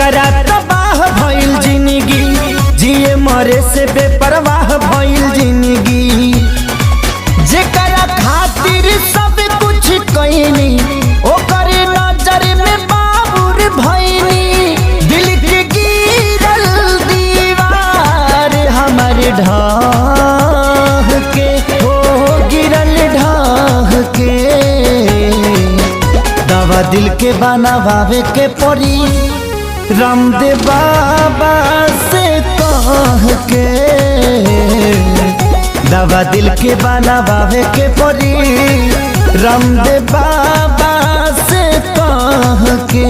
जेकरा तबाह भइल जिंदगी, जिए मरे से बेपरवाह भइल जिंदगी। जेकरा खातिर सब कुछ कइनी, ओकर नजर में बाबुर भइनी। दिल के गिरल दीवार हमर ढाह के, हो गिरल ढाह के। दवा दिल के बनावे के पड़ी, रामदेव बाबा से कह के। दवा दिल के बनावे के पड़ी, रामदेव बाबा से कह के।